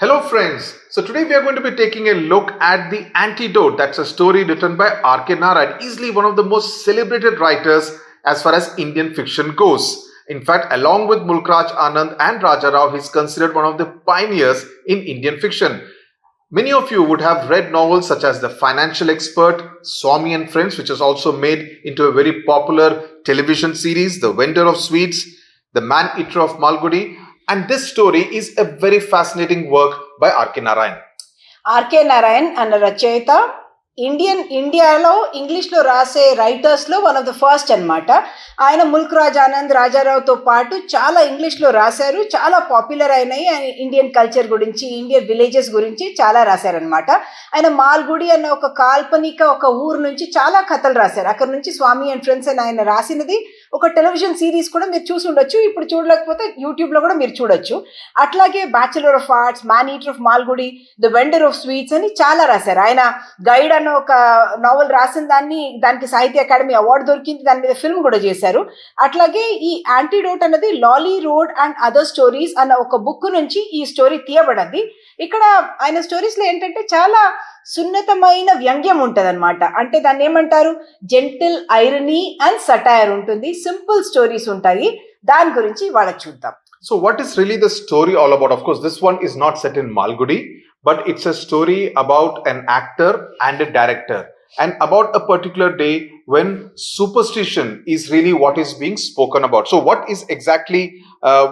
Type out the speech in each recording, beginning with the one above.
Hello, friends. So, today we are going to be taking a look at The Antidote. That's a story written by R.K. Narayan, easily one of the most celebrated writers as far as Indian fiction goes. In fact, along with Mulkraj Anand and Raja Rao, he's considered one of the pioneers in Indian fiction. Many of you would have read novels such as The Financial Expert, Swami and Friends, which is also made into a very popular television series, The Vendor of Sweets, The Man-Eater of Malgudi. And this story is a very fascinating work by R.K. Narayan. RK Narayan అన్న రచయిత ఇండియాలో ఇంగ్లీష్లో రాసే రైటర్స్లో one of the first అన్నమాట. ఆయన ముల్క్ ఆనంద్ రాజారావుతో పాటు చాలా ఇంగ్లీష్లో రాశారు, చాలా పాపులర్ అయినాయి. ఆయన ఇండియన్ కల్చర్ గురించి, ఇండియన్ విలేజెస్ గురించి చాలా రాశారనమాట. ఆయన మాల్గుడి అన్న ఒక కాల్పనిక ఒక ఊరు నుంచి చాలా కథలు రాశారు. అక్కడ నుంచి స్వామి అండ్ ఫ్రెండ్స్ అని ఆయన రాసినది ఒక టెలివిజన్ సిరీస్ కూడా మీరు చూసి ఉండొచ్చు. ఇప్పుడు చూడలేకపోతే యూట్యూబ్లో కూడా మీరు చూడొచ్చు. అట్లాగే bachelor of arts, man eater of Malgudi, the vendor of sweets అని చాలా రాశారు. ఆయన గైడ్ అన్న ఒక నావెల్ రాసిన దానికి సాహిత్య అకాడమీ అవార్డు దొరికింది, దాని మీద ఫిల్మ్ కూడా చేశారు. అట్లాగే ఈ యాంటీడోట్ అన్నది లాలీ రోడ్ అండ్ అదర్ స్టోరీస్ అన్న ఒక బుక్ నుంచి ఈ స్టోరీ తీయబడింది. ఇక్కడ ఆయన స్టోరీస్లో ఏంటంటే చాలా సున్నితమైన వ్యంగ్యం ఉంటుంది అనమాట. అంటే దాన్ని ఏమంటారు, జెంటిల్ ఐరనీ అండ్ సటైర్ ఉంటుంది, సింపుల్ స్టోరీస్ ఉంటాయి. దాని గురించి ఇవాళ చూద్దాం. So what is really the story all about? Of course, this one is not set in Malgudi, but it's a story about an actor and a director and about a particular day when superstition is really what is being spoken about. So what is exactly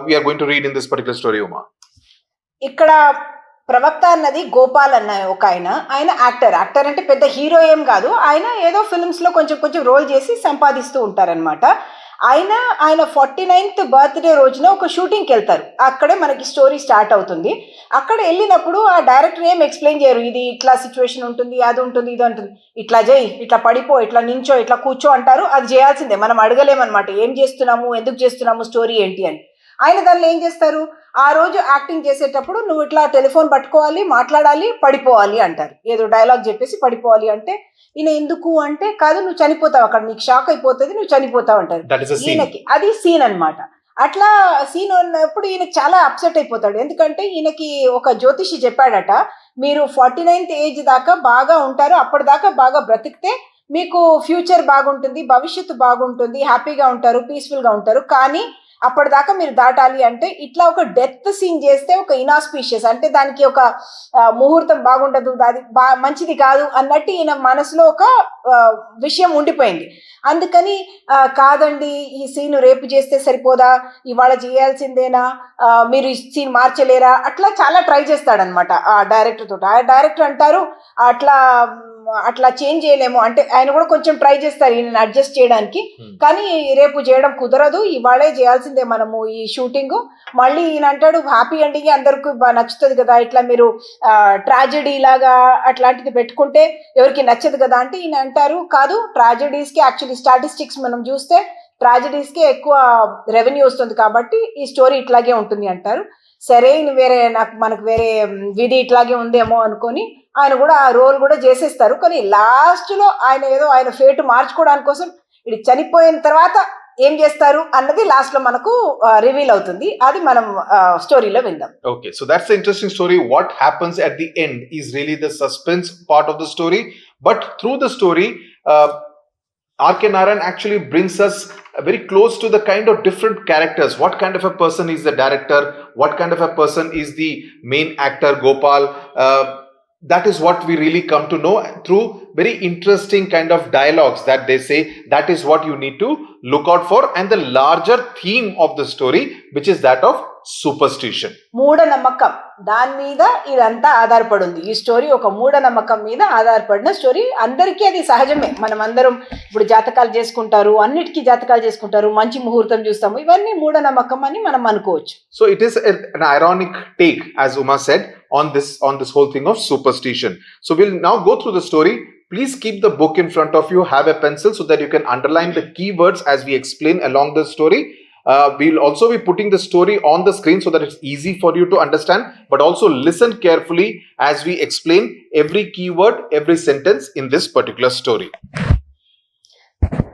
we are going to read in this particular story, Uma? ఇక్కడ ప్రవక్త అన్నది గోపాల్ అన్న ఒక ఆయన actor అంటే పెద్ద hero ఏం కాదు. ఆయన ఏదో ఫిల్మ్స్లో కొంచెం రోల్ చేసి సంపాదిస్తూ ఉంటారనమాట. ఆయన 49th బర్త్డే రోజున ఒక షూటింగ్కి వెళ్తారు. అక్కడే మనకి స్టోరీ స్టార్ట్ అవుతుంది. అక్కడ వెళ్ళినప్పుడు ఆ డైరెక్టర్ ఏం ఎక్స్ప్లెయిన్ చేయరు, ఇది ఇట్లా సిచ్యువేషన్ ఉంటుంది, అది ఉంటుంది, ఇది ఉంటుంది, ఇట్లా చేయి, ఇట్లా పడిపో, ఇట్లా నించో, ఇట్లా కూర్చో అంటారు. అది చేయాల్సిందే, మనం అడగలేమన్నమాట ఏం చేస్తున్నాము, ఎందుకు చేస్తున్నాము, స్టోరీ ఏంటి అని. ఆయన దానిలో ఏం చేస్తారు, ఆ రోజు యాక్టింగ్ చేసేటప్పుడు నువ్వు ఇట్లా టెలిఫోన్ పట్టుకోవాలి, మాట్లాడాలి, పడిపోవాలి అంటారు. ఏదో డైలాగ్ చెప్పేసి పడిపోవాలి అంటే ఈయన ఎందుకు అంటే, కాదు నువ్వు చనిపోతావు, అక్కడ నీకు షాక్ అయిపోతుంది, నువ్వు చనిపోతావు అంటారు. ఈయనకి అది సీన్ అనమాట. అట్లా సీన్ ఉన్నప్పుడు ఈయనకి చాలా అప్సెట్ అయిపోతాడు. ఎందుకంటే ఈయనకి ఒక జ్యోతిషి చెప్పాడట, మీరు 49th ఏజ్ దాకా బాగా ఉంటారు, అప్పటిదాకా బాగా బ్రతికితే మీకు ఫ్యూచర్ బాగుంటుంది, భవిష్యత్తు బాగుంటుంది, హ్యాపీగా ఉంటారు, పీస్ఫుల్గా ఉంటారు. కానీ అప్పటిదాకా మీరు దాటాలి అంటే ఇట్లా ఒక డెత్ సీన్ చేస్తే ఒక ఇనాస్పీషియస్, అంటే దానికి ఒక ముహూర్తం బాగుండదు, అది మంచిది కాదు అన్నట్టు ఈయన మనసులో ఒక విషయం ఉండిపోయింది. అందుకని కాదండి, ఈ సీన్ రేపు చేస్తే సరిపోదా, ఇవాళ చేయాల్సిందేనా, మీరు ఈ సీన్ మార్చలేరా, అట్లా చాలా ట్రై చేస్తాడనమాట ఆ డైరెక్టర్ తోటి. ఆ డైరెక్టర్ అంటారు అట్లా చేంజ్ చేయలేము అంటే, ఆయన కూడా కొంచెం ట్రై చేస్తారు ఈయన అడ్జస్ట్ చేయడానికి. కానీ రేపు చేయడం కుదరదు, ఇవాళే చేయాల్సిందే మనము ఈ షూటింగ్. మళ్ళీ ఈయన అంటాడు హ్యాపీ ఎండింగ్ అందరికి నచ్చుతుంది కదా, ఇట్లా మీరు ట్రాజెడీ లాగా అట్లాంటిది పెట్టుకుంటే ఎవరికి నచ్చదు కదా అంటే, ఈయన అంటారు కాదు, ట్రాజెడీస్కి యాక్చువల్లీ స్టాటిస్టిక్స్ మనం చూస్తే ట్రాజెడీస్కి ఎక్కువ రెవెన్యూ వస్తుంది, కాబట్టి ఈ స్టోరీ ఇట్లాగే ఉంటుంది అంటారు. సరే మనకు వేరే విధి ఇట్లాగే ఉందేమో అనుకొని ఆయన కూడా ఆ రోల్ కూడా చేసేస్తారు. కానీ లాస్ట్లో ఆయన ఫేట్ మార్చుకోవడానికి కోసం ఇది చనిపోయిన తర్వాత ఏం చేస్తారు అన్నది లాస్ట్ లో మనకు రివీల్ అవుతుంది. అది మనం స్టోరీలో విందాం. Okay, so that's the interesting story. What happens at the end is really the suspense part of the story. But through the story, R.K. Narayan actually brings us very close to the kind of different characters. What kind of a person is the director? What kind of a person is the main actor, Gopal? That is what we really come to know through very interesting kind of dialogues that they say. That is what you need to look out for, and the larger theme of the story, which is that of superstition. మూఢనమ్మకం దాని మీద ఇదంతా ఆధారపడి ఉంది. ఈ story ఒక మూఢనమ్మకం మీద ఆధారపడిన స్టోరీ. అందరికీ అది సహజమే, మనం అందరం ఇప్పుడు జాతకాలు చేసుకుంటారు, అన్నిటికీ జాతకాలు చేసుకుంటారు, మంచి ముహూర్తం చూస్తాము, ఇవన్నీ మూఢనమ్మకం అని మనం అనుకోవచ్చు. So it is an ironic take, as Uma said, on this whole thing of superstition. So we'll now go through the story. Please keep the book in front of you, have a pencil so that you can underline the keywords as we explain along the story. We'll also be putting the story on the screen so that it's easy for you to understand, but also listen carefully as we explain every keyword, every sentence in this particular story.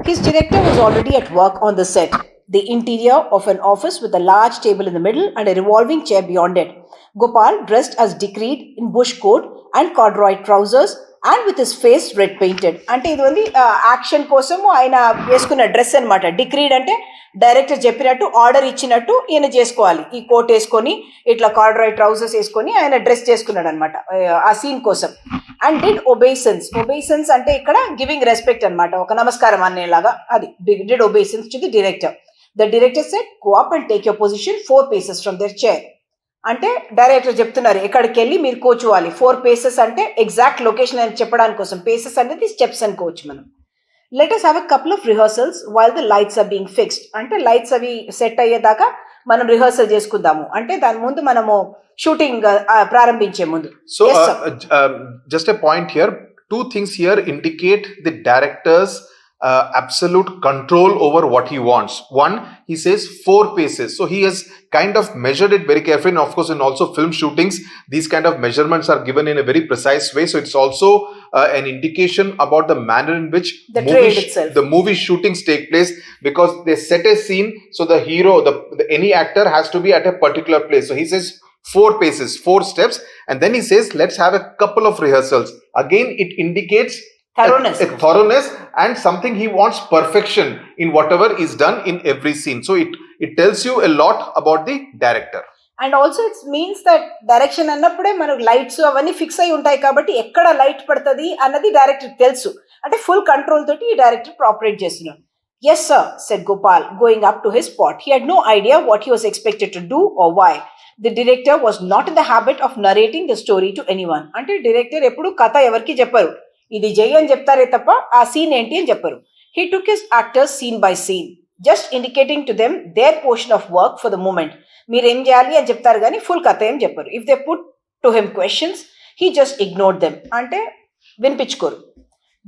His director was already at work on the set. The interior of an office with a large table in the middle and a revolving chair beyond it. Gopal, dressed as decreed in bush coat and corduroy trousers and with his face red painted. అంటే ఇది ఉంది action కోసం ఆయన వేసుకున్న dress అనమాట. Decried అంటే director చెప్పినట్టు order ఇచ్చినట్టు ఈయన చేసుకోవాలి. ఈ కోట్ వేసుకొని ఇట్లా కార్డ్రాయ్ ట్రౌజర్స్ వేసుకొని ఆయన డ్రెస్ చేసుకున్నాడు అనమాట ఆ సీన్ కోసం. And did ఒబేసన్స్. ఒబేసన్స్ అంటే ఇక్కడ గివింగ్ రెస్పెక్ట్ అనమాట, ఒక నమస్కారం అనేలాగా. అది did obeisances to the director. The director said go up and take your position 4 paces from their chair. అంటే డైరెక్టర్ చెప్తున్నారు ఎక్కడికి వెళ్ళి మీరు కూర్చోవాలి. 4 paces అంటే ఎగ్జాక్ట్ లొకేషన్ అని చెప్పడానికి కోసం. పేసెస్ అనేది స్టెప్స్ అనుకోవచ్చు మనం. Let us have a couple of rehearsals while the lights are being fixed. అంటే లైట్స్ అవి సెట్ అయ్యేదాకా మనం రిహర్సల్ చేసుకుందాము. అంటే దాని ముందు మనము షూటింగ్ ప్రారంభించే ముందు. So just a point here, 2 things here indicate the director's absolute control over what he wants. One, he says 4 paces, so he has kind of measured it very carefully. And of course, in also film shootings, these kind of measurements are given in a very precise way, so it's also an indication about the manner in which the movie shootings take place, because they set a scene, so the hero, any actor has to be at a particular place. So he says 4 paces, 4 steps, and then he says let's have a couple of rehearsals. Again, it indicates a thoroughness and something he wants perfection in whatever is done in every scene. So it tells you a lot about the director. And also its means that direction అన్నప్పుడే మనకు lights అవన్నీ fix అయి ఉంటాయి కాబట్టి ఎక్కడ light పడుతుంది అన్నది director తెలుసు. అంటే ఫుల్ కంట్రోల్ తోటి ఈ డైరెక్టర్ ఆపరేట్ చేస్తున్నాడు. Yes sir said Gopal going up to his spot. He had no idea what he was expected to do or why. The director was not in the habit of narrating the story to anyone. అంటే director ఎప్పుడు కథ ఎవరికి చెప్పరు, ఇది జై అని చెప్తారే తప్ప ఆ సీన్ ఏంటి అని చెప్పరు. He took his actors scene by scene, just indicating to them their portion of work for the moment. మీరేం చేయాలి అని చెప్తారు కానీ ఫుల్ కథ ఏం చెప్పరు. If they put to him questions he just ignored them. అంటే వినిపించుకోరు.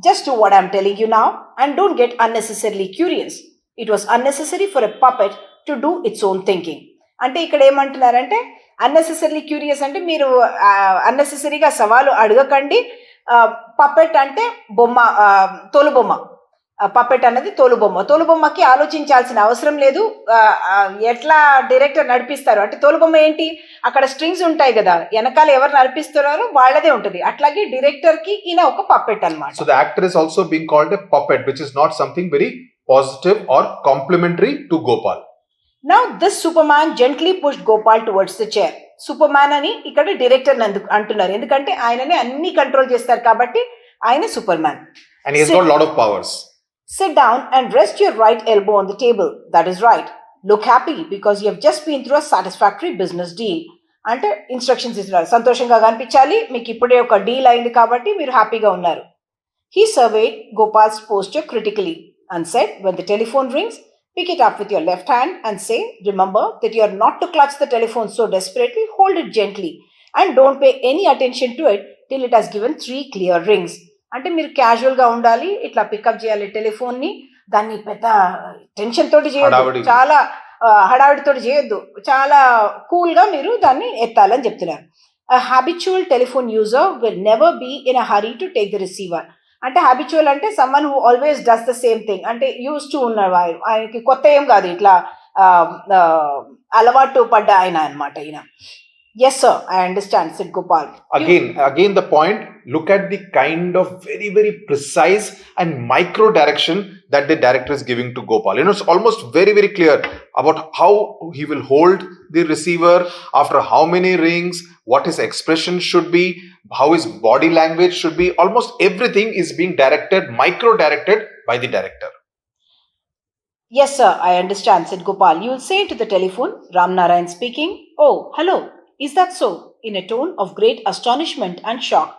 Just do what I'm telling you now and don't get unnecessarily curious. It was unnecessary for a puppet to do its own thinking. అంటే ఇక్కడ ఏమంటున్నారంటే unnecessarily curious అంటే మీరు అన్నెసెసరీగా సవాలు అడగకండి. Puppet అంటే బొమ్మ, తోలుబొమ్మ. పపెట్ అన్నది తోలుబొమ్మ. తోలుబొమ్మకి ఆలోచించాల్సిన అవసరం లేదు. ఎట్లా డైరెక్టర్ నడిపిస్తారు అంటే తోలుబొమ్మ ఏంటి, అక్కడ స్ట్రింగ్స్ ఉంటాయి కదా, వెనకాల ఎవరు నడిపిస్తున్నారో వాళ్ళదే ఉంటుంది. అట్లాగే డైరెక్టర్ కి ఈయన ఒక పపెట్ అన్నమాట. So the actor is also being called a puppet, which is not something very positive or complimentary to Gopal. Now this Superman gently pushed Gopal towards the chair. Superman అని ఇక్కడ director అంటున్నారు, ఎందుకంటే ఆయననే అన్ని control చేస్తారు కాబట్టి ఆయన Superman. And he has got a lot of powers. Sit down and rest your right elbow on the table. That is right. Look happy because you have just been through a satisfactory business deal. అంటే instructions ఇస్తున్నారు, సంతోషంగా కనిపించాలి, మీకు ఇప్పుడే ఒక deal అయింది కాబట్టి మీరు హ్యాపీగా ఉన్నారు. He surveyed Gopal's posture critically and said, when the telephone rings, pick it up with your left hand and say, remember that you are not to clutch the telephone so desperately, hold it gently and don't pay any attention to it till it has given 3 clear rings. అంటే మీరు క్యాజువల్గా ఉండాలి, ఇట్లా pickup చేయాలి టెలిఫోన్ని. దాన్ని పెద్ద tension తోటి చేయొద్దు, చాలా హడావిడితోటి చేయొద్దు, చాలా కూల్గా మీరు దాన్ని ఎత్తాలని చెప్తున్నారు. A habitual telephone user will never be in a hurry to take the receiver. అంటే హ్యాబిచువల్ అంటే someone who always does the same thing. అంటే యూస్ టు ఉన్నారు, ఆయనకి కొత్త ఏం కాదు, ఇట్లా అలవాటు పడ్డ ఆయన అనమాట ఈయన. Yes sir, I understand, said Gopal. Again the point, look at the kind of very very precise and micro direction that the director is giving to Gopal. You know, it's almost very very clear about how he will hold the receiver, after how many rings, what his expression should be, how his body language should be. Almost everything is being directed, micro directed by the director. Yes sir, I understand, said Gopal. You will say to the telephone, Ram Narayan speaking. Oh, hello. Is that so? In a tone of great astonishment and shock.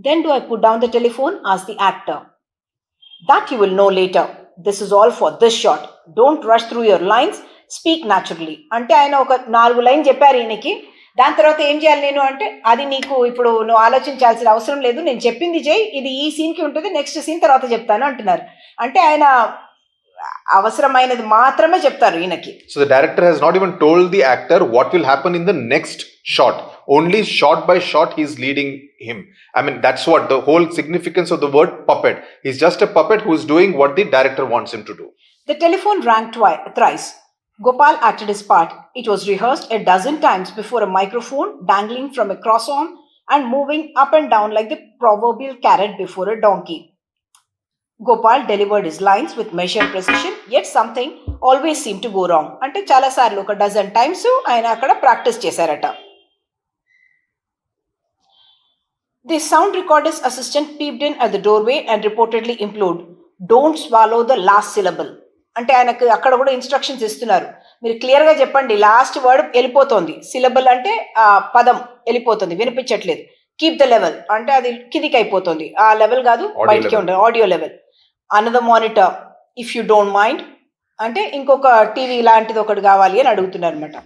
Then do I put down the telephone? asked the actor. That you will know later. This is all for this shot. Don't rush through your lines. Speak naturally. అంటే ఆయన ఒక 4 line చెప్పారు ఈయనకి. దాని తర్వాత ఏం చేయాలి నేను అంటే, అది నీకు ఇప్పుడు నువ్వు ఆలోచించాల్సిన అవసరం లేదు, నేను చెప్పింది చేయి, ఇది ఈ సీన్కి ఉంటుంది, నెక్స్ట్ సీన్ తర్వాత చెప్తాను అంటున్నారు. అంటే ఆయన అవసరమైనది మాత్రమే చెప్తారు ఈయనకి. So the director has not even told the actor what will happen in the next shot. Only shot by shot he is leading him. I mean, that's what the whole significance of the word puppet. He's just a puppet who is doing what the director wants him to do. The telephone rang thrice. Gopal acted his part. It was rehearsed a dozen times before a microphone dangling from a cross-arm and moving up and down like the proverbial carrot before a donkey. Gopal delivered his lines with measured precision, yet something always seemed to go wrong. అంటే చాలా సార్లు ఒక dozen times ఆయన అక్కడ practice చేశారట. The sound recorder's assistant peeped in at the doorway and reportedly implored, "Don't swallow the last syllable." అంటే ఆయనకు అక్కడ కూడా ఇన్స్ట్రక్షన్స్ ఇస్తున్నారు. మీరు క్లియర్గా చెప్పండి, లాస్ట్ వర్డ్ వెళ్ళిపోతుంది. సిలబుల్ అంటే ఆ పదం వెళ్ళిపోతుంది, వినిపించట్లేదు. కీప్ ద లెవెల్ అంటే అది కిందికి అయిపోతుంది. ఆ లెవెల్ కాదు, బయటికి ఉంటుంది, audio level. Another monitor if you don't mind అంటే ఇంకొక టీవీ లాంటిది ఒకటి కావాలి అని అడుగుతున్నారు అనమాట.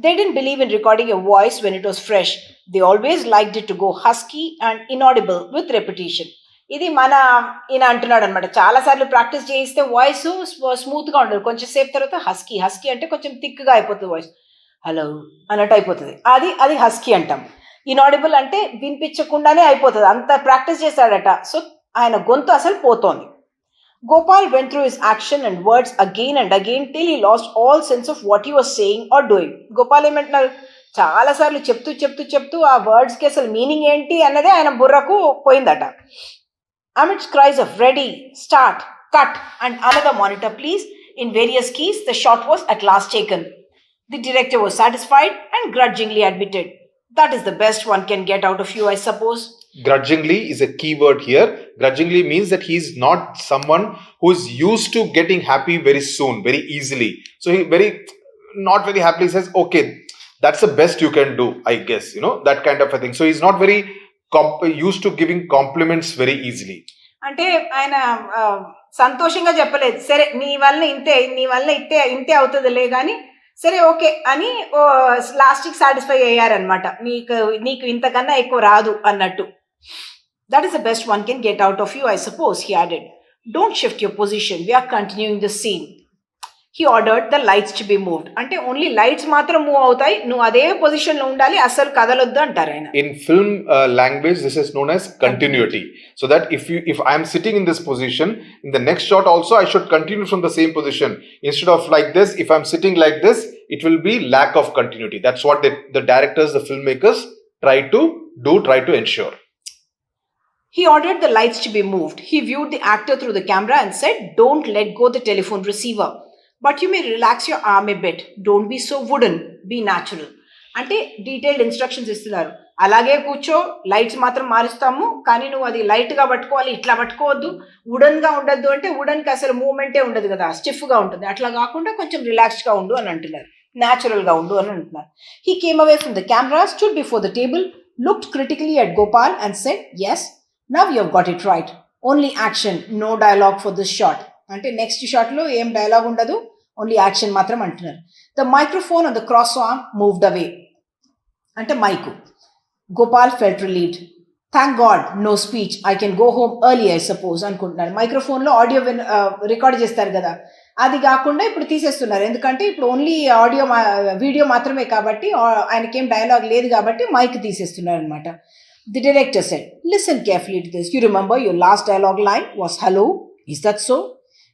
They didn't believe in recording a voice when it was fresh. They always like it to go husky and inaudible with repetition. ఇది మన ఈయన అంటున్నాడు అనమాట. చాలాసార్లు ప్రాక్టీస్ చేయిస్తే వాయిస్ స్మూత్గా ఉండదు, కొంచెం సేపు తర్వాత హస్కీ. హస్కీ అంటే కొంచెం థిక్గా అయిపోతుంది వాయిస్, హలో అన్నట్టు అయిపోతుంది. అది హస్కీ అంటాం. ఇన్ఆడిబుల్ అంటే వినిపించకుండానే అయిపోతుంది, అంత ప్రాక్టీస్ చేశాడట. సో ఆయన గొంతు అసలు పోతోంది. Gopal went through his action and words again and again till he lost all sense of what he was saying or doing. Gopal ఏమంటున్నారు, చాలాసార్లు చెప్తూ ఆ వర్డ్స్కి అసలు మీనింగ్ ఏంటి అన్నదే ఆయన బుర్రకు పోయిందట. Amidst cries of ready, start, cut and another monitor please in various keys, the shot was at last taken. The director was satisfied and grudgingly admitted, "That is the best one can get out of you, I suppose." Grudgingly is a key word here. Grudgingly means that he is not someone who is used to getting happy very soon, very easily. So he not very happily says, okay, that's the best you can do, I guess, that kind of a thing. So he's not very used to giving compliments very easily. అంటే ఆయన సంతోషంగా చెప్పలేదు, సరే నీ వల్ల ఇంతే అవుతుందిలే కానీ సరే ఓకే అని లాస్ట్కి సాటిస్ఫై అయ్యారనమాట. నీకు ఇంతకన్నా ఎక్కువ రాదు అన్నట్టు. That is the best one can get out of you, I suppose, he added. Don't shift your position. We are continuing the scene. He ordered the lights to be moved. అంటే only lights మాత్రం move అవుతాయి, నువ్వు అదే position లో ఉండాలి, అసలు కదలొద్దు అంటారు ఆయన. In film language, this is known as continuity. So that if I am sitting in this position, in the next shot also I should continue from the same position. Instead of like this, if I am sitting like this, it will be lack of continuity. That's what the directors, the filmmakers try to ensure. He ordered the lights to be moved. He viewed the actor through the camera and said, "Don't let go the telephone receiver. But you may relax your arm a bit. Don't be so wooden. Be natural." అంటే detailed instructions ఇస్తున్నారు. అలాగే కూర్చో, lights మాత్రం మారుస్తాము, కానీ నువ్వు అది లైట్గా పట్టుకోవాలి, ఇట్లా పట్టుకోవద్దు, వుడన్గా ఉండద్దు. అంటే వుడన్కి అసలు మూమెంటే ఉండదు కదా, స్టిఫ్గా ఉంటుంది. అట్లా కాకుండా కొంచెం రిలాక్స్డ్గా ఉండు అని అంటున్నారు, న్యాచురల్గా ఉండు అని అంటున్నారు. He came away from the camera, stood before the table, looked critically at Gopal and said, "Yes, now you have got it right. Only action, no dialogue for this shot." అంటే నెక్స్ట్ షాట్లో ఏం dialogue ఉండదు, only action మాత్రం అంటున్నారు. The microphone on the cross arm moved away. అంటే mic. Gopal felt relieved. Thank God no speech, I can go home early I suppose అనుకుంటున్నారు. మైక్రోఫోన్లో audio record చేస్తారు కదా, అది కాకుండా ఇప్పుడు తీసేస్తున్నారు. ఎందుకంటే ఇప్పుడు ఓన్లీ వీడియో మాత్రమే కాబట్టి, ఆయనకేం డైలాగ్ లేదు కాబట్టి మైక్ తీసేస్తున్నారు అనమాట. The director said, "Listen carefully to this. You remember your last dialogue line was hello? Is that so?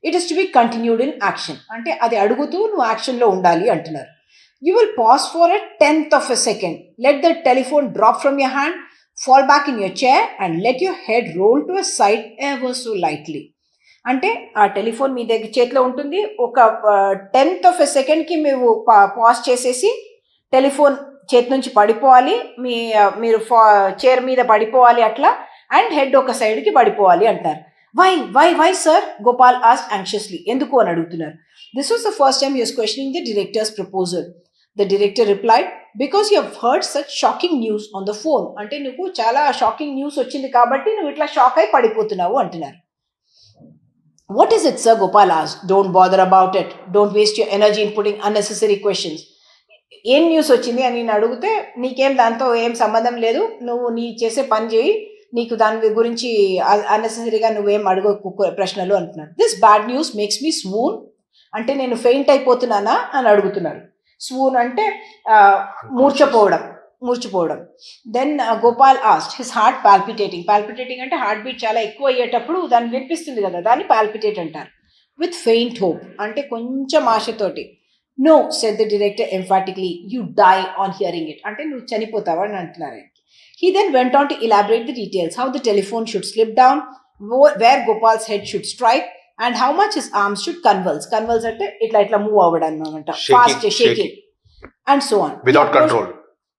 It is to be continued in action." అంటే అది అడుగుతూ నువ్వు యాక్షన్లో ఉండాలి అంటున్నారు. You will pause for a 10th of a second. Let the telephone drop from your hand, fall back in your chair and let your head roll to a side ever so lightly. అంటే ఆ telephone మీ దగ్గర చేతిలో ఉంటుంది, ఒక 10th of a secondకి మేము pause చేసేసి telephone చేతి నుంచి పడిపోవాలి, మీరు చైర్ మీద పడిపోవాలి అట్లా, అండ్ హెడ్ ఒక సైడ్కి పడిపోవాలి అంటారు. Why sir, Gopal asked anxiously. ఎందుకు అని అడుగుతున్నారు. This was the first time he was questioning the director's proposal. The director replied, "because you have heard such shocking news on the phone." అంటే నువ్వు చాలా షాకింగ్ న్యూస్ వచ్చింది కాబట్టి నువ్వు ఇట్లా షాక్ అయి పడిపోతున్నావు అంటున్నారు. "What is it, sir?" Gopal asked. "Don't bother about it. Don't waste your energy in putting unnecessary questions." ఏం న్యూస్ వచ్చింది అని నేను అడిగితే నీకేం దాంతో ఏం సంబంధం లేదు, నువ్వు నీ చేసే పని చేయి, నీకు దాని గురించి అన్నెసెసరీగా నువ్వేం అడుగు ప్రశ్నలు అంటున్నారు. "This bad news makes me swoon." అంటే నేను ఫెయింట్ అయిపోతున్నానా అని అడుగుతున్నారు. స్వూన్ అంటే మూర్చిపోవడం. Then Gopal asked, his heart palpitating అంటే హార్ట్ బీట్ చాలా ఎక్కువ అయ్యేటప్పుడు దాన్ని వినిపిస్తుంది కదా, దాన్ని పాల్పిటేట్ అంటారు. with faint hope. అంటే కొంచెం ఆశతోటి. No, said the director emphatically. You die on hearing it. అంటే నువ్వు చనిపోతావా అని అంటున్నారు ఆయనకి. He then went on to elaborate the details. How the telephone should slip down, where Gopal's head should strike, and how much his arms should convulse. Convulse అంటే ఇట్లా move అవ్వడం అన్నమాట. Fast shaking. And so on. Without control.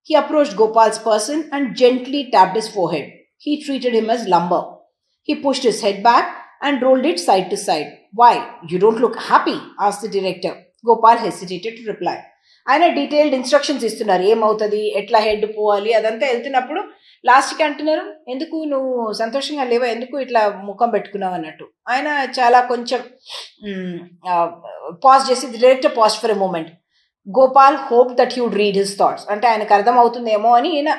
He approached Gopal's person and gently tapped his forehead. He treated him as lumber. He pushed his head back and rolled it side to side. Why? You don't look happy? Asked the director. Gopal hesitated to reply. ఆయన detailed instructions ఇస్తున్నారు, ఏమవుతుంది, ఎట్లా head పోవాలి, అదంతా వెళ్తున్నప్పుడు లాస్ట్కి అంటున్నారు, ఎందుకు నువ్వు సంతోషంగా లేవా, ఎందుకు ఇట్లా ముఖం పెట్టుకున్నావు అన్నట్టు. ఆయన చాలా కొంచెం పాజ్ చేసి director pause for a moment. Gopal hope that would read his thoughts. అంటే ఆయనకు అర్థం అవుతుందేమో అని ఈయన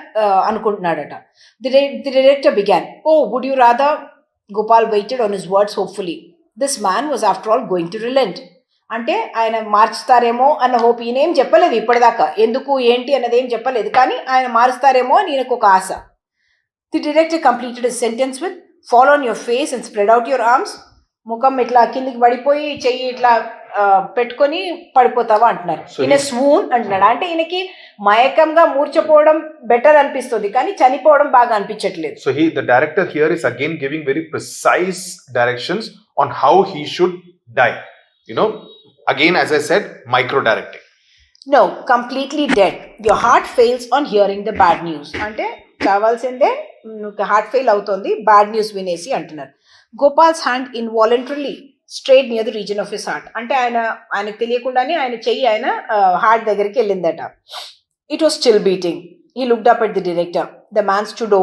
అనుకుంటున్నాడట. The director began. Oh would you rather? Gopal waited on his words hopefully. This man was after all going to relent. అంటే ఆయన మార్చుతారేమో అన్న హోప్. ఈయనేం చెప్పలేదు ఇప్పటిదాకా, ఎందుకు ఏంటి అన్నది ఏం చెప్పలేదు, కానీ ఆయన మారుస్తారేమో అని ఈయనకు ఒక ఆశ. The director completed his sentence with fall on your face and spread out your arms. ముఖం ఇట్లా కిందికి పడిపోయి చెయ్యి ఇట్లా పెట్టుకొని పడిపోతావా అంటున్నారు. ఈయన స్వూన్ అంటున్నాడు. అంటే ఈయనకి మయకంగా మూర్చపోవడం బెటర్ అనిపిస్తుంది, కానీ చనిపోవడం బాగా అనిపించట్లేదు. So the director here is again giving very precise directions on how he should die. Again, as I said, micro directing. No, completely dead. Your heart fails on hearing the bad news. అంటే కావాల్సిందే heart fail అవుతుంది bad news వినేసి అంటున్నారు. Gopal's hand involuntarily straight near the reason of his heart. అంటే ఆయనకు తెలియకుండానే ఆయన చెయ్యి ఆయన హార్ట్ దగ్గరికి వెళ్ళిందట. It was still beating. He looked up at the director. The man stood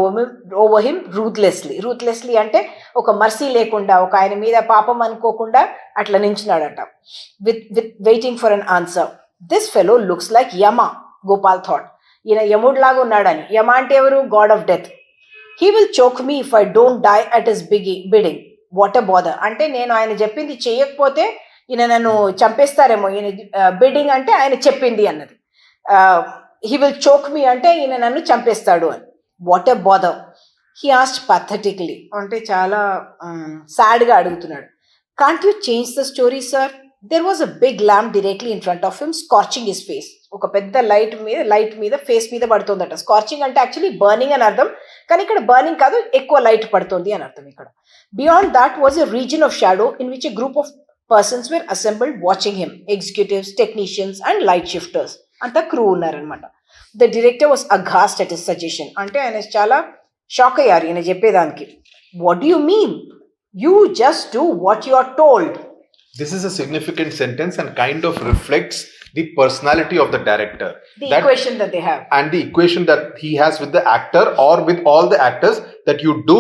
over him ruthlessly. Ruthlessly అంటే ఒక మర్సీ లేకుండా, ఒక ఆయన మీద పాపం అనుకోకుండా అట్లా నించున్నాడట. With waiting for an answer. This fellow looks like Yama, Gopal thought. ఈయన యముడు లాగా ఉన్నాడని. యమ అంటే ఎవరు? God of death. He will choke me if I don't die at his bidding. What a bother. అంటే నేను ఆయన చెప్పింది చేయకపోతే ఈయన నన్ను చంపేస్తారేమో. ఈయన బిడ్డింగ్ అంటే ఆయన చెప్పింది అన్నది. He will choke me అంటే ఈయన నన్ను చంపేస్తాడు అని. What a bother. He asked pathetically. అంటే చాలా సాడ్గా అడుగుతున్నాడు. Can't you change the story sir? There was a big lamp directly in front of him scorching his face. ఒక పెద్ద లైట్ మీద ఫేస్ మీద పడుతుందట. స్కార్చింగ్ అంటే యాక్చువల్లీ బర్నింగ్ అని అర్థం, కానీ ఇక్కడ బర్నింగ్ కాదు, ఎక్కువ లైట్ పడుతుంది అని అర్థం ఇక్కడ. Beyond that was a region of shadow in which a group of persons were assembled watching him. Executives, technicians and light shifters అంతా క్రూ ఉన్నారనమాట. The director was aghast at his suggestion. అంటే ఆయన చాలా shock అయ్యారు ఈయన చెప్పేదానికి. What do you mean? You just do what you are told. This is a significant sentence and kind of reflects the personality of the director. The equation that they have. And the equation that he has with the actor or with all the actors, that you do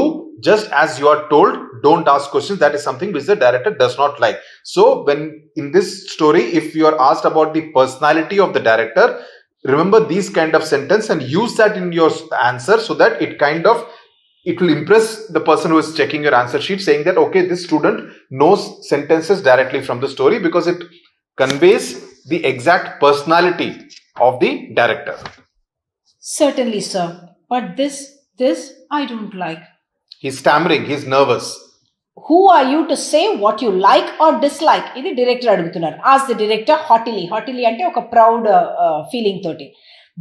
just as you are told, don't ask questions. That is something which the director does not like. So when in this story, if you are asked about the personality of the director, remember these kind of sentence and use that in your answer, so that it will impress the person who is checking your answer sheet, saying that, okay, this student knows sentences directly from the story, because it conveys the exact personality of the director. Certainly, sir. But this I don't like. He's stammering, he's nervous. Who are you to say what you like or dislike? ఇది director అడుగుతున్నారు. Ask the director haughtily. Haughtily అంటే ఒక proud feeling తోటి.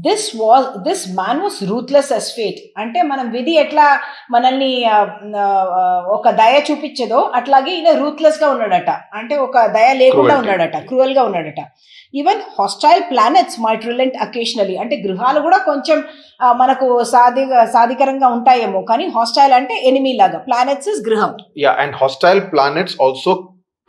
This man was ruthless as fate. అంటే మనం విధి ఎట్లా మనల్ని ఒక దయ చూపించదో అట్లాగే ఈయన రూత్లెస్ గా ఉన్నాడట. అంటే ఒక దయ లేకుండా ఉన్నాడట, క్రూయల్ గా ఉన్నాడట. Even hostile planets might relent occasionally. అంటే గృహాలు కూడా కొంచెం మనకు సాధికరంగా ఉంటాయేమో, కానీ హాస్టైల్ అంటే ఎనిమీ లాగా. ప్లానెట్స్ ఇస్ గృహం. Yeah, and hostile planets also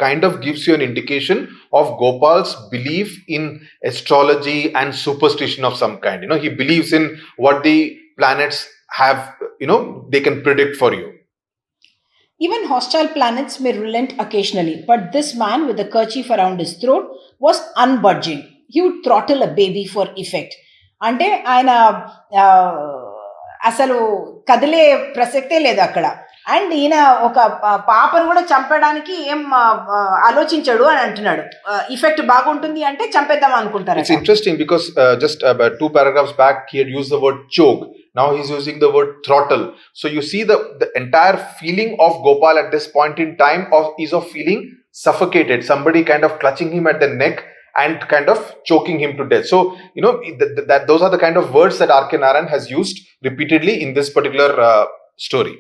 kind of gives you an indication of Gopal's belief in astrology and superstition of some kind. He believes in what the planets have, they can predict for you. Even hostile planets may relent occasionally, but this man with the kerchief around his throat was unbudging. He would throttle a baby for effect. అంటే ఆయన అసలు కదిలే ప్రసక్తే లేదు అక్కడ. And ఈయన ఒక పాపను కూడా చంపడానికి ఏం ఆలోచించాడు అని అంటున్నాడు. ఇఫెక్ట్ బాగుంటుంది అంటే చంపేద్దాం అనుకుంటారు. It's interesting because just 2 paragraphs back he had used the word choke. Now he's using the word throttle. So you see the entire feeling of Gopal at this point in time is of feeling suffocated, somebody kind of clutching him at the neck and kind of choking him to death. So, that those are the kind of words that R.K. Narayan has used repeatedly in this particular story.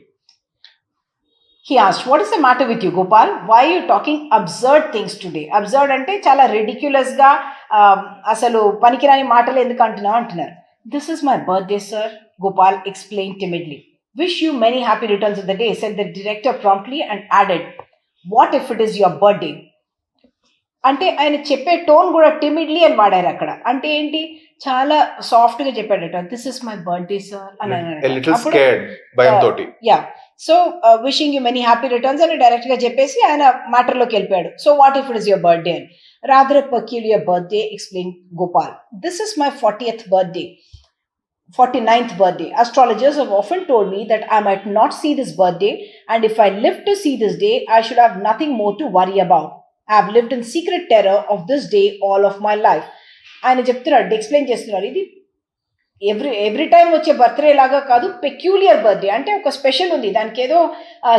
He asked, what is the matter with you, Gopal? Why are you talking absurd things today? Absurd అంటే చాలా ridiculous గా అసలు పనికిరాని మాటలు ఎందుకు అంటున్నావు అంటున్నారు. This is my birthday, sir, Gopal explained timidly. Wish you many happy returns of the day, said the director promptly and added, what if it is your birthday? అంటే ఆయన చెప్పే టోన్ కూడా టిమిడ్లీ అని వాడారు అక్కడ. అంటే ఏంటి, చాలా సాఫ్ట్ గా చెప్పాడట, this is my birthday sir అని అన్నాడు. Yeah, so wishing you many happy returns అని డైరెక్ట్ గా చెప్పేసి ఆయన మ్యాటర్లోకి వెళ్ళిపోయాడు. So what if it is your birthday అని. Rather peculiar birthday, explain Gopal. This is my 40th birthday. 49th birthday. Astrologers have often told me that I might not see this birthday, and if I live to see this day, I should have nothing more to worry about. I have lived in secret terror of this day all of my life. ఆయన చెప్తున్నాడు, explain చేస్తున్నారు, ఇది every time వచ్చే birthday లాగా కాదు, peculiar birthday అంటే ఒక special ఉంది, దానికి ఏదో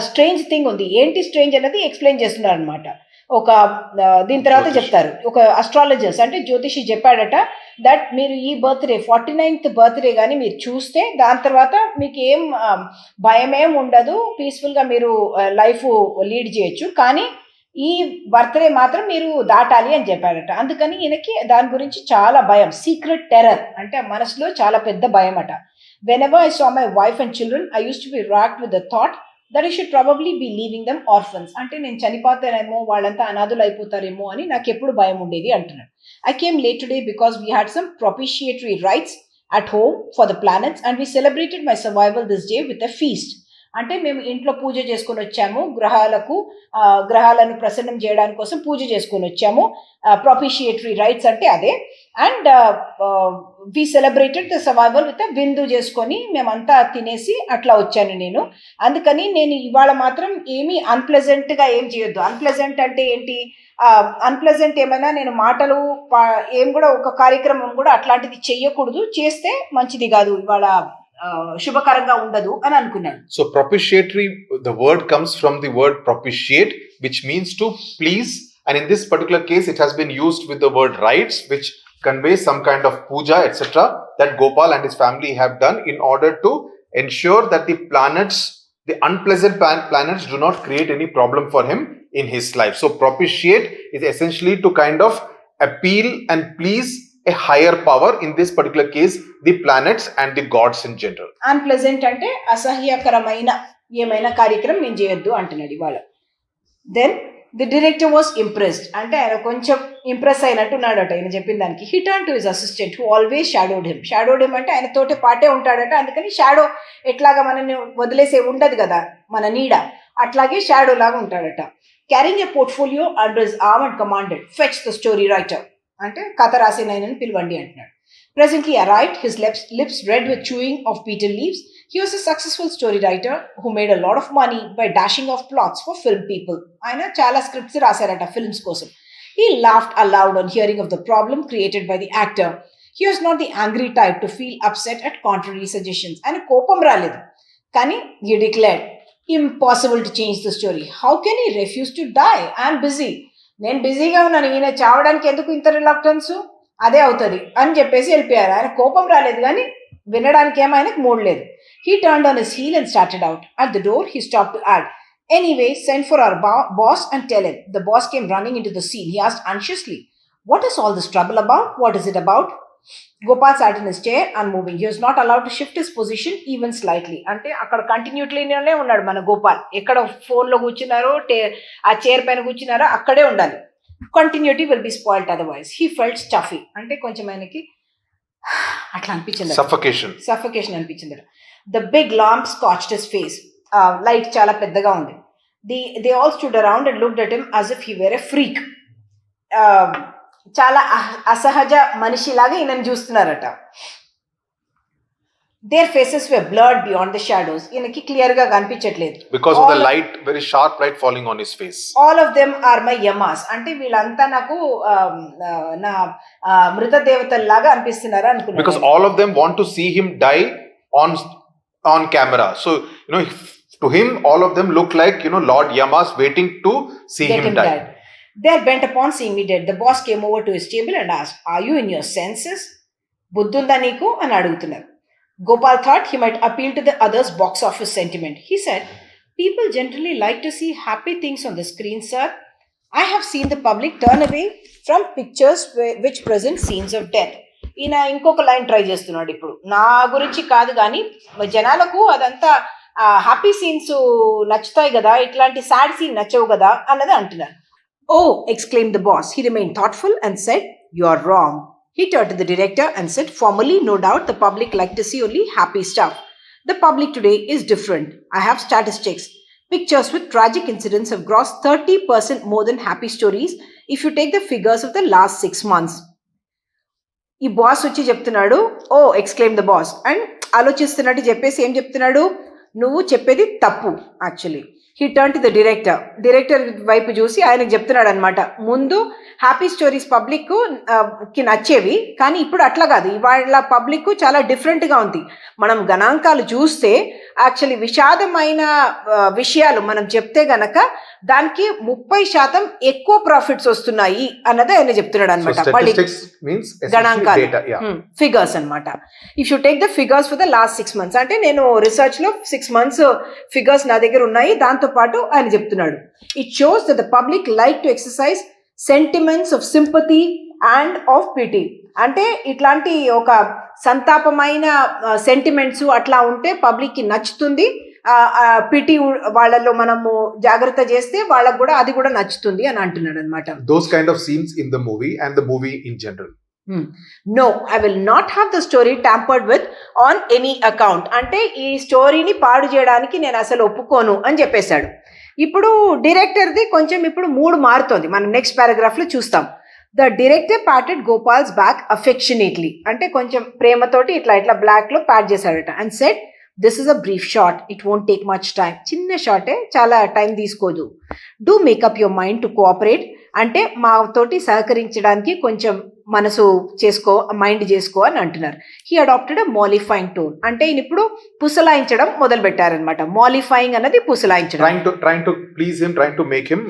స్ట్రేంజ్ థింగ్ ఉంది. ఏంటి స్ట్రేంజ్ అనేది ఎక్స్ప్లెయిన్ చేస్తున్నారు అనమాట. ఒక దీని తర్వాత చెప్తారు, ఒక అస్ట్రాలజర్స్ అంటే జ్యోతిషి చెప్పాడట, దట్ మీరు ఈ బర్త్డే 49th బర్త్డే కానీ మీరు చూస్తే దాని తర్వాత మీకు ఏం భయమేం ఉండదు, పీస్ఫుల్గా మీరు లైఫ్ లీడ్ చేయొచ్చు, కానీ ఈ బర్త్డే మాత్రం మీరు దాటాలి అని చెప్పాడట. అందుకని ఈయనకి దాని గురించి చాలా భయం, సీక్రెట్ టెర్రర్ అంటే మనసులో చాలా పెద్ద భయం అట. Whenever I saw my wife and children I used to be rocked with the thought that I should probably be leaving them orphans. అంటే నేను చనిపోతానేమో, వాళ్ళంతా అనాథులు అయిపోతారేమో అని నాకు ఎప్పుడు భయం ఉండేది అంటున్నాడు. I came late today because we had some propitiatory rites at home for the planets and we celebrated my survival this day with a feast. అంటే మేము ఇంట్లో పూజ చేసుకొని వచ్చాము, గ్రహాలను ప్రసన్నం చేయడానికి కోసం పూజ చేసుకొని వచ్చాము. ప్రాపిషియేటరీ రైట్స్ అంటే అదే. And we celebrated the survival with విందు చేసుకొని మేమంతా తినేసి అట్లా వచ్చాను నేను. అందుకని నేను ఇవాళ మాత్రం ఏమీ అన్ప్లెజెంట్గా ఏం చేయొద్దు. అన్ప్లెజెంట్ అంటే ఏంటి, అన్ప్లెజెంట్ ఏమైనా నేను మాటలు ఏం కూడా ఒక కార్యక్రమం కూడా అట్లాంటిది చెయ్యకూడదు, చేస్తే మంచిది కాదు, ఇవాళ శుభకరంగా ఉండదు అని అనుకున్నాను. So propitiatory, the word comes from the word propitiate, which means to please, and in this particular case it has been used with the word rites, which conveys some kind of puja etc. that Gopal and his family have done in order to ensure that the planets, the unpleasant planets, do not create any problem for him in his life. So propitiate is essentially to kind of appeal and please a higher power, in this particular case the planets and the gods in general. Unpleasant అంటే అసహ్యకరమైన ఏమైనా కార్యక్రమం నేను చేయొద్దు అంటున్నాడు ఇవాళ. Then the director was impressed అంటే ఆయన కొంచెం ఇంప్రెస్ అయినట్టున్నాడట ఆయన చెప్పిన దానికి. He turn to his assistant who always shadowed him అంటే ఆయన తోటి పాటే ఉంటాడట, అందుకని షాడో ఎట్లాగా మనని వదిలేసే ఉండదు కదా మన నీడ, అట్లాగే షాడో లాగా ఉంటాడట. Carrying a portfolio under his arm and commanded fetch the story writer అంటే కథ రాసిన ఆయనని పిలవండి అంటున్నాడు. Presently arrived, his lips red with chewing of betel leaves. He was a successful story writer who made a lot of money by dashing off plots for film people. ఆయన చాలా scripts రాశారట films కోసం. He laughed aloud on hearing of the problem created by the actor. He was not the angry type to feel upset at contrary suggestions. ఆయన కోపం రాలేదు, కానీ he declared, impossible to change the story. How can he refuse to die? I am busy. నేను బిజీగా ఉన్నాను, ఈయన చావడానికి ఎందుకు ఇంత రిలక్టెన్స్, అదే అవుతుంది అని చెప్పేసి వెళ్ళిపోయారు. ఆయన కోపం రాలేదు, కానీ వినడానికి ఏమో ఆయనకు మూడ్ లేదు. He turned on his heel and started out. At the door, he stopped to add, anyway, send for our boss and tell him. The boss came running into the scene. He asked anxiously, what is all this trouble about? What is it about? Gopal sat in his chair unmoving. He was not allowed to shift his position even slightly. అంటే అక్కడ కంటిన్యూటీలోనే ఉన్నాడు మన గోపాల్. ఎక్కడ ఫోన్లో కూర్చున్నారో ఆ chair పైన కూర్చున్నారో అక్కడే ఉండాలి. Continuity will be spoiled otherwise. He felt stuffy అంటే కొంచెం ఆయనకి అట్లా అనిపించింది, సఫకేషన్ అనిపించింది. The big lamp scorched his face. Light చాలా పెద్దగా ఉంది. They all stood around and looked at him as if he were a freak. చాలా అసహజ మనిషిలాగా ఈయనను చూస్తున్నారట. Their faces were blurred beyond the shadows. ఈయనకి క్లియర్ గా కనిపించట్లేదు. Because of the light, very sharp light falling on his face. All of them are my yamas. అంటే వీళ్ళంతా నాకు నా మృత దేవతల్లాగా అనిపిస్తున్నారు అనుకున్నాను. Because all of them want to see him die on camera. So, to him all of them look like, Lord Yamas waiting to see him die. They are bent upon seeing me dead. The boss came over to his table and asked, "Are you in your senses?" బుద్ధుందా నీకు అని అడుగుతున్నారు. Gopal thought he might appeal to the other's box office sentiment. He said, "People generally like to see happy things on the screen, sir. I have seen the public turn away from pictures which present scenes of death." ఈయన ఇంకొక line try చేస్తున్నాడు ఇప్పుడు. నా గురించి కాదు కానీ జనాలకు అదంతా హ్యాపీ సీన్స్ నచ్చుతాయి కదా, ఇట్లాంటి సాడ్ సీన్ నచ్చవు కదా అన్నది అంటున్నారు. "Oh," exclaimed the boss. He remained thoughtful and said, "You are wrong." He turned to the director and said, "Formally, no doubt the public like to see only happy stuff. The public today is different. I have statistics. Pictures with tragic incidents have grossed 30% more than happy stories if you take the figures of the last 6 months." ఈ boss వచ్చి చెప్తున్నాడు, "ఓ," exclaim the boss, and ఆలోచిస్తున్నట్టు చెప్పేసి ఏం చెప్తున్నాడు, "నువ్వు చెప్పేది తప్పు actually." He turn to the director వైపు చూసి ఆయనకు చెప్తున్నాడు అనమాట, ముందు హ్యాపీ స్టోరీస్ పబ్లిక్ కి నచ్చేవి, కానీ ఇప్పుడు అట్లా కాదు, ఇవాళ పబ్లిక్ చాలా డిఫరెంట్గా ఉంది. మనం గణాంకాలు చూస్తే యాక్చువల్లీ విషాదమైన విషయాలు మనం చెప్తే గనక దానికి 30% ఎక్కువ ప్రాఫిట్స్ వస్తున్నాయి అన్నది ఆయన చెప్తున్నాడు అనమాట. గణాంకాలు, ఫిగర్స్ అనమాట. If you take the figures for the last 6 months, అంటే నేను రీసెర్చ్ లో 6 months ఫిగర్స్ నా దగ్గర ఉన్నాయి, దాంతో పాటు ఆయన చెప్తున్నాడు, "it shows that the public like to exercise sentiments of sympathy and of pity." అంటే ఇట్లాంటి ఒక సంతాపమైన సెంటిమెంట్స్ అట్లా ఉంటే పబ్లిక్ కి నచ్చుతుంది, పిటి వాళ్ళలో మనము జాగ్రత్త చేస్తే వాళ్ళకు కూడా అది కూడా నచ్చుతుంది అని అంటున్నాడు అనమాట. Those kind of scenes in the movie and the movie in general. "No, I will not have the story tampered with on any account." అంటే ఈ స్టోరీని పాడు చేయడానికి నేను అసలు ఒప్పుకోను అని చెప్పేశాడు. ఇప్పుడు డైరెక్టర్ది కొంచెం ఇప్పుడు మూడ్ మారుతోంది, మనం నెక్స్ట్ పారాగ్రాఫ్ లో చూస్తాం. "The director patted Gopal's back affectionately." అంటే కొంచెం ప్రేమతోటి ఇట్లా ఇట్లా బ్లాక్ లో ప్యాట్ చేశాడట. "And said, this is a brief shot. It won't take much time." చిన్న షాటే, చాలా టైం తీసుకోదు. "Do make up your mind to cooperate." అంటే మాతోటి సహకరించడానికి కొంచెం మనసు చేసుకో, మైండ్ చేసుకో అని అంటున్నారు. "He adopted a mollifying tone." అంటే ఈయన ఇప్పుడు పుసలాయించడం మొదలు పెట్టారనమాట. మాలిఫైయింగ్ అన్నది పుసలాయించడం, trying to please him, trying to make him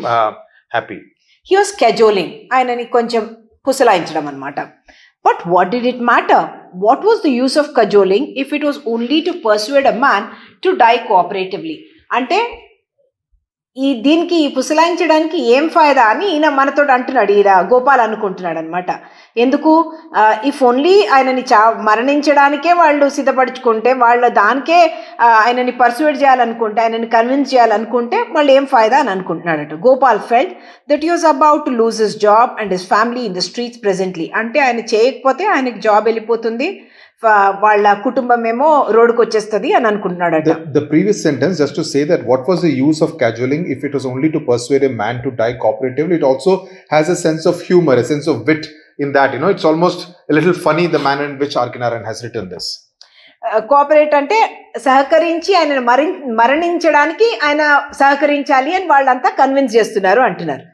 happy. He was cajoling, ఆయనని కొంచెం పుసలాయించడం అనమాట. "But what did it matter? What was the use of cajoling if it was only to persuade a man to die cooperatively?" అంటే దీనికి పుసలాయించడానికి ఏం ఫాయిదా అని ఈయన మనతో అంటున్నాడు, ఈయన గోపాల్ అనుకుంటున్నాడు అనమాట. ఎందుకు, ఇఫ్ ఓన్లీ ఆయనని మరణించడానికే వాళ్ళు సిద్ధపడుచుకుంటే, వాళ్ళ దానికే ఆయనని పర్సువేట్ చేయాలనుకుంటే, ఆయనని కన్విన్స్ చేయాలనుకుంటే మళ్ళీ ఏం ఫాయిదా అని అనుకుంటున్నాడట. Gopal felt that he was about to lose his job and his family in the streets presently. అంటే ఆయన చేయకపోతే ఆయనకి జాబ్ వెళ్ళిపోతుంది, వాళ్ళ కుటుంబం ఏమో రోడ్డుకు వచ్చేస్తుంది అని అనుకుంటున్నాడట. The previous sentence, just to say that what was the use of cajoling if it was only to persuade a man to die cooperatively, it also has a sense of humor, a sense of wit in that, it's almost a little funny the manner in which Arkenaran has written this. Cooperate అంటే సహకరించి ఆయన మరణించడానికి ఆయన సహకరించాలి అని వాళ్ళంతా convince చేస్తున్నారు అంటున్నారు.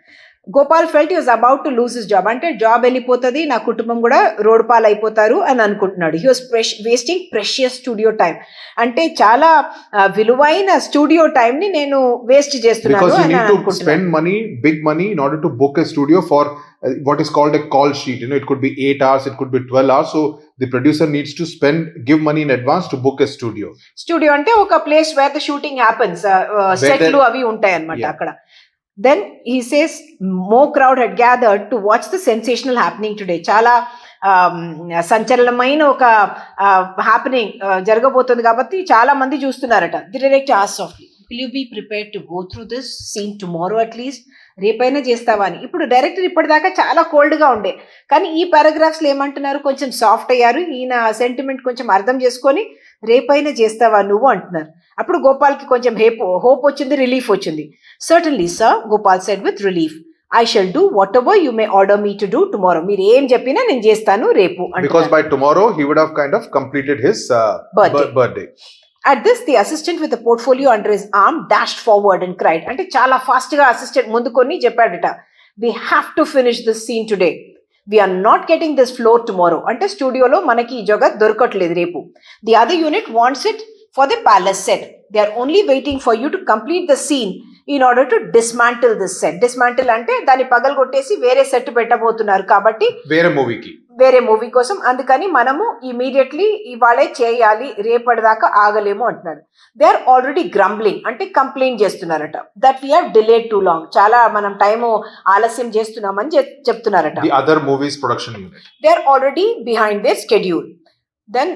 Gopal felt he was about to lose his job, అంటే జాబ్ వెళ్ళిపోతుంది, నా కుటుంబం కూడా రోడ్ పాలు అయిపోతారు అని అనుకుంటున్నాడు. హి was wasting precious studio time, అంటే చాలా విలువైన స్టూడియో టైం ని నేను వేస్ట్ చేస్తున్నాను అని అనుకుంటున్నాను. Spend money, big money in order to book a studio for what is called a call sheet. It could be 8 hours, it could be 12 hours. So the producer needs to give money in advance to book a studio. Studio అంటే ఒక place where the shooting happens, సెట్లు అవి ఉంటాయి అన్నమాట అక్కడ. Then he says more crowd had gathered to watch the sensational happening today. చాలా సంచలనమైన ఒక happening జరగబోతుంది కాబట్టి చాలా మంది చూస్తున్నారట. The director asked softly, "Will you be prepared to go through this scene tomorrow at least?" రేపైనా చేస్తావా అని. ఇప్పుడు డైరెక్టర్ ఇప్పటిదాకా చాలా కోల్డ్గా ఉండే, కానీ ఈ పారాగ్రాఫ్స్లో ఏమంటున్నారు, కొంచెం సాఫ్ట్ అయ్యారు, ఈయన సెంటిమెంట్ కొంచెం అర్థం చేసుకొని రేపైనా చేస్తావా నువ్వు అంటున్నారు. అప్పుడు గోపాల్కి కొంచెం హోప్ వచ్చింది, రిలీఫ్ వచ్చింది. "Certainly, sir," Gopal said with relief. "I shall do whatever you may order me to do tomorrow." మీరు ఏం చెప్పినా నేను చేస్తాను రేపు. Because by tomorrow he would have kind of completed his birthday. At this, the assistant with the portfolio under his arm dashed forward and cried. అంటే చాలా fast గా assistant ముందుకొని చెప్పాడట, "We have to finish this scene today. We are not getting this floor tomorrow." అంటే స్టూడియోలో మనకి ఈ జగత్ దొరకట్లేదు రేపు. "The other unit wants it for the palace set. They are only waiting for you to complete the scene in order to dismantle this set. Dismantle అంటే దాన్ని పగలగొట్టేసి వేరే సెట్ పెట్టబోతున్నారు కాబట్టి వేరే మూవీ కోసం, అందుకని మనము ఇమీడియట్లీ ఇవాళే చేయాలి, రేపటిదాకా ఆగలేము అంటున్నాడు. దే ఆర్ ఆల్రెడీ గ్రంబ్లింగ్ అంటే కంప్లైంట్ చేస్తున్నారట, that we have delayed two long, చాలా మనం టైం ఆలస్యం చేస్తున్నామని చెప్తున్నారట. The other movies production unit. They are already behind their schedule. Then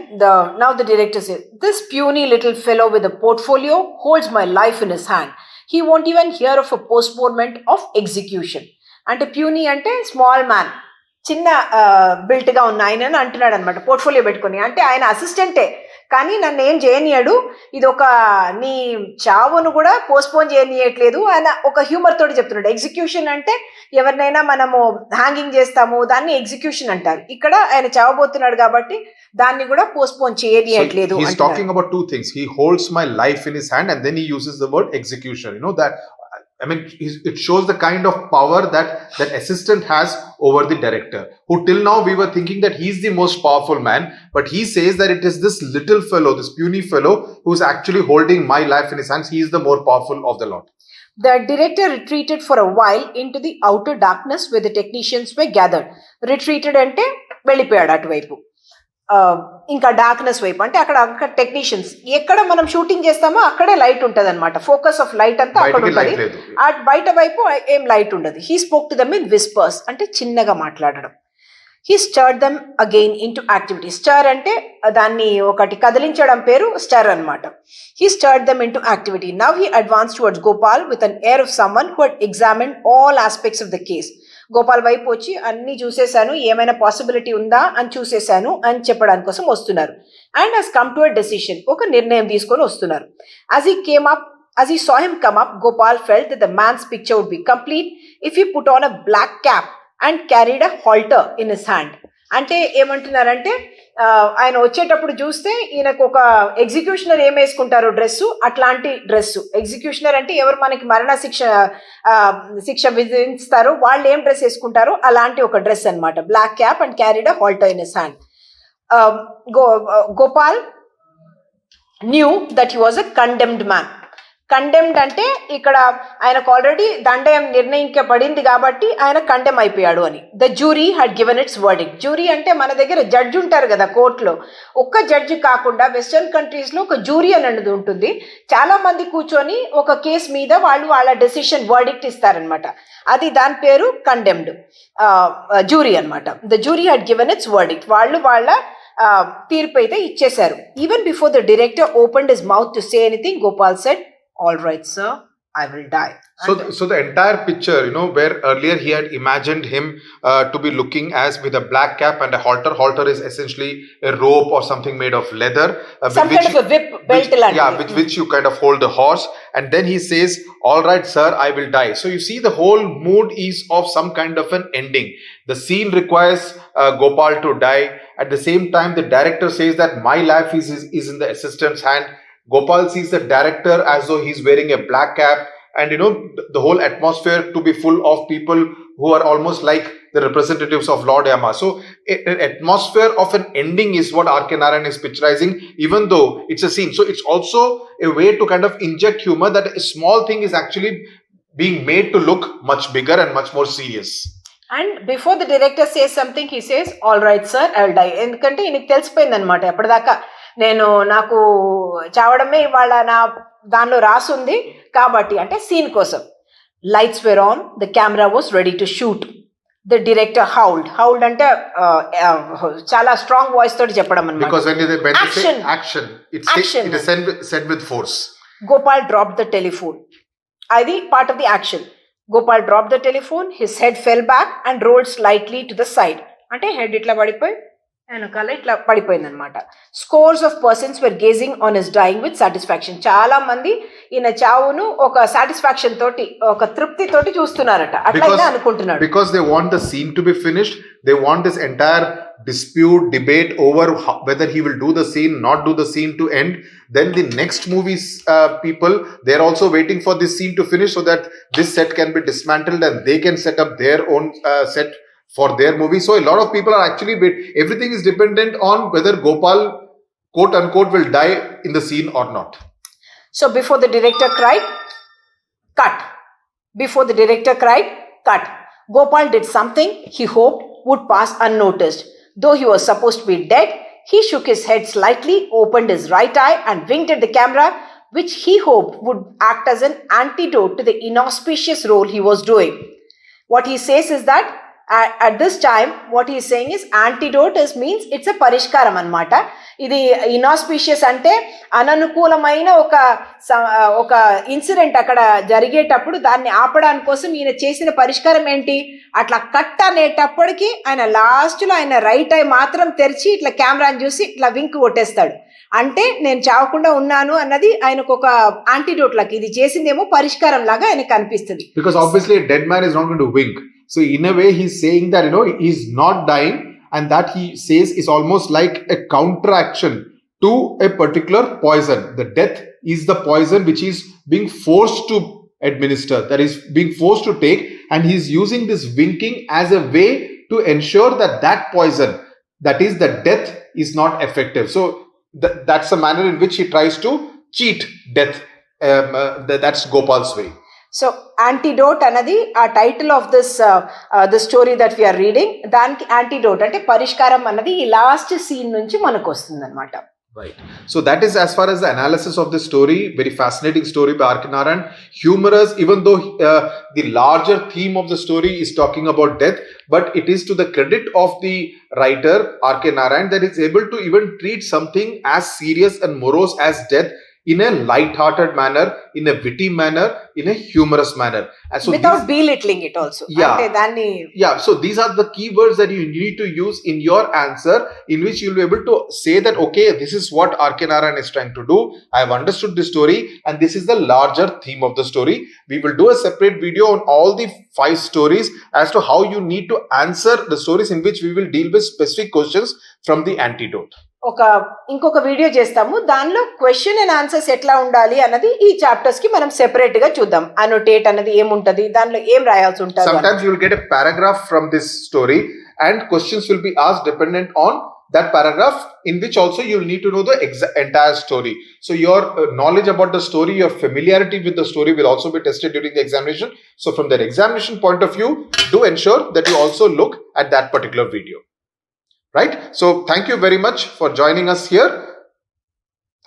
now the director says, this puny little fellow with a portfolio holds my life in his hand. He won't even hear of a postponement of execution. అంటే puny అంటే small man, చిన్న built గా ఉన్న ఆయన అని అంటున్నాడు అనమాట, portfolio పెట్టుకుని. అంటే ఆయన అసిస్టెంటే కానీ నన్ను ఏం చేయనీయడు, ఇది ఒక నీ చావును కూడా పోస్ట్పోన్ చేయనీయట్లేదు ఆయన ఒక హ్యూమర్ తోటి చెప్తున్నాడు. ఎగ్జిక్యూషన్ అంటే ఎవరినైనా మనము హ్యాంగింగ్ చేస్తాము, దాన్ని ఎగ్జిక్యూషన్ అంటారు. ఇక్కడ ఆయన చావబోతున్నాడు కాబట్టి దాన్ని కూడా postpone చేయనీయట్లేదు. He's talking about two things. He holds my life in his hand and then he uses the word execution. You know that, I mean, it shows the kind of power that assistant has over the director, who till now we were thinking that he's the most powerful man, but he says that it is this little fellow, this puny fellow, who's actually holding my life in his hands. He is the more powerful of the lot. The director retreated for a while into the outer darkness where the technicians were gathered. Retreated అంటే వెళ్ళిపోయాడు అటువైపు, ఇంకా darkness వైపు. అంటే అక్కడ technicians ఎక్కడ మనం shooting చేస్తామో అక్కడే లైట్ ఉంటుంది అనమాట, ఫోకస్ ఆఫ్ లైట్ అంతా అక్కడ ఉంటుంది, బయట వైపు ఏం లైట్ ఉండదు. He spoke to them in whispers అంటే చిన్నగా మాట్లాడడం. He stirred them again into activity. Stir అంటే దాన్ని ఒకటి కదిలించడం పేరు స్టర్ అనమాట. He stirred them into activity. Now he advance towards Gopal with an air of someone who had examined all aspects of the case. Gopal వైపు వచ్చి అన్ని చూసేశాను, ఏమైనా పాసిబిలిటీ ఉందా అని చూసేశాను అని చెప్పడానికి కోసం వస్తున్నారు. And has come to a decision, ఒక నిర్ణయం తీసుకొని వస్తున్నారు. As he saw him come up, Gopal felt that the man's picture would be complete if he put on a black cap and carried a halter in his hand. అంటే ఏమంటున్నారంటే ఆయన వచ్చేటప్పుడు చూస్తే ఈయనకు ఒక ఎగ్జిక్యూషనర్ ఏం వేసుకుంటారు డ్రెస్సు, అట్లాంటి డ్రెస్సు. ఎగ్జిక్యూషనర్ అంటే ఎవరు మనకి మరణ శిక్ష విధిస్తారు వాళ్ళు ఏం డ్రెస్ వేసుకుంటారో అలాంటి ఒక డ్రెస్ అనమాట. Black cap and carried a halter in his hand. Gopal knew that he was a condemned man. Condemned అంటే ఇక్కడ ఆయనకు ఆల్రెడీ దండయం నిర్ణయించబడింది కాబట్టి ఆయన కండెమ్ అయిపోయాడు అని. The jury had given it's verdict. Jury అంటే మన దగ్గర జడ్జి ఉంటారు కదా కోర్టులో, ఒక్క జడ్జి కాకుండా వెస్టర్న్ కంట్రీస్లో ఒక జ్యూరీ అనేది ఉంటుంది. చాలా మంది కూర్చొని ఒక కేసు మీద వాళ్ళు వాళ్ళ డెసిషన్ వర్డిక్ట్ ఇస్తారనమాట, అది దాని పేరు కండెమ్డ్ జ్యూరీ అనమాట. The jury had given it's verdict. వాళ్ళు వాళ్ళ తీర్పు అయితే ఇచ్చేశారు. Even before the director opened his mouth to say anything, Gopal said, all right sir, I will die. So the entire picture, you know, where earlier he had imagined him to be looking as with a black cap and a halter. Halter is essentially a rope or something made of leather, some kind of a whip belt. Which you kind of hold the horse, and then he says, all right sir, I will die. So you see the whole mood is of some kind of an ending. The scene requires Gopal to die. At the same time the director says that my life is in the assistant's hand. Gopal sees the director as though he's wearing a black cap, and you know the whole atmosphere to be full of people who are almost like the representatives of Lord Yama. So an atmosphere of an ending is what R.K. Narayan is picturizing, even though it's a scene. So it's also a way to kind of inject humor that a small thing is actually being made to look much bigger and much more serious. And before the director says something, he says, all right sir, I will die. ఎందుకంటే ఈయనకి తెలిసిపోయింది అనమాట, ఎప్పటిదాకా నాకు చావడమే ఇవాళ నా దానిలో రాసుంది కాబట్టి, అంటే సీన్ కోసం. Lights were on, the camera was ready to shoot. The director howled అంటే చాలా స్ట్రాంగ్ వాయిస్ తోటి చెప్పడం అనమాట. గోపాల్ డ్రాప్ ద టెలిఫోన్, అది part of the action. Gopal dropped the telephone, his head fell back and rolled slightly to the side. అంటే head ఇట్లా పడిపోయి వెనకాల ఇట్లా పడిపోయింది అనమాట. Scores of persons were gazing on his dying with satisfaction. చాలా మంది ఈయన చావును ఒక సాటిస్ఫాక్షన్ తోటి, ఒక తృప్తి తోటి చూస్తున్నారట, అట్లా అనుకుంటున్నాడు. Because they want the scene to be finished, they want this entire dispute, debate over whether he will do the scene, not do the scene to end. Then the next movie's people, they're also waiting for this scene to finish so that this set can be dismantled and they can set up their own set for their movie. So a lot of people are actually everything is dependent on whether Gopal quote unquote will die in the scene or not. So before the director cried, Cut. Before the director cried, cut. Gopal did something he hoped would pass unnoticed. Though he was supposed to be dead, he shook his head slightly, opened his right eye, and winked at the camera, which he hoped would act as an antidote to the inauspicious role he was doing. What he says is that at this time, what he is saying is antidote means it's a parishkaram anamata. ఇది inauspicious అంటే అననుకూలమైన ఒక incident అక్కడ జరిగేటప్పుడు దాన్ని ఆపడానికి కోసం ఈయన చేసిన పరిష్కారం ఏంటి, అట్లా కట్ అనేటప్పటికి ఆయన లాస్ట్లో ఆయన రైట్ ఐ మాత్రం తెరిచి ఇట్లా కెమెరాని చూసి ఇట్లా వింక్ కొట్టేస్తాడు. అంటే నేను చావకుండా ఉన్నాను అన్నది ఆయనకు ఒక యాంటీడోట్ లాగా, ఇది చేసిందేమో పరిష్కారం లాగా ఆయనకు అనిపిస్తుంది. Because obviously a dead man is not going to wink. So in a way he's saying that he's not dying, and that he says is almost like a counteraction to a particular poison. The death is the poison which is being forced to administer, that is being forced to take, and he's using this winking as a way to ensure that that poison, that is the death, is not effective. So that's the manner in which he tries to cheat death. That's Gopal's way. So antidote అనేది ఆ title of the story that we are reading. దానికి antidote అంటే పరిష్కారం అన్నది ఈ last scene నుంచి మనకు వస్తుంది అనమాట. Right. So that is as far as the analysis of this story. Very fascinating story by R.K. Narayan. Humorous, even though the larger theme of the story is talking about death, but it is to the credit of the writer R.K. Narayan that is able to even treat something as serious and morose as death in a light-hearted manner, in a witty manner, in a humorous manner. So without belittling it also. Yeah. So these are the keywords that you need to use in your answer, in which you'll be able to say that, okay, this is what R.K. Narayan is trying to do. I have understood the story, and this is the larger theme of the story. We will do a separate video on all the 5 stories as to how you need to answer the stories in which we will deal with specific questions from the antidote. ఇంకొక video చేస్తాము, దానిలో question and answers ఎట్లా ఉండాలి అన్నది ఈ chapters కి మనం separate గా చూద్దాం. అనోటేట్ అనేది ఏముంటది, దానిలో ఏం రాయాల్సి ఉంటుంది. Sometimes you will get a paragraph from this story and questions will be asked dependent on that paragraph, in which also you will need to know the entire story. So your knowledge about the story, your familiarity with the story will also be tested during the examination. So from that examination point of view, do ensure that you also look at that particular video. Right? So thank you very much for joining us here.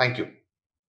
Thank you.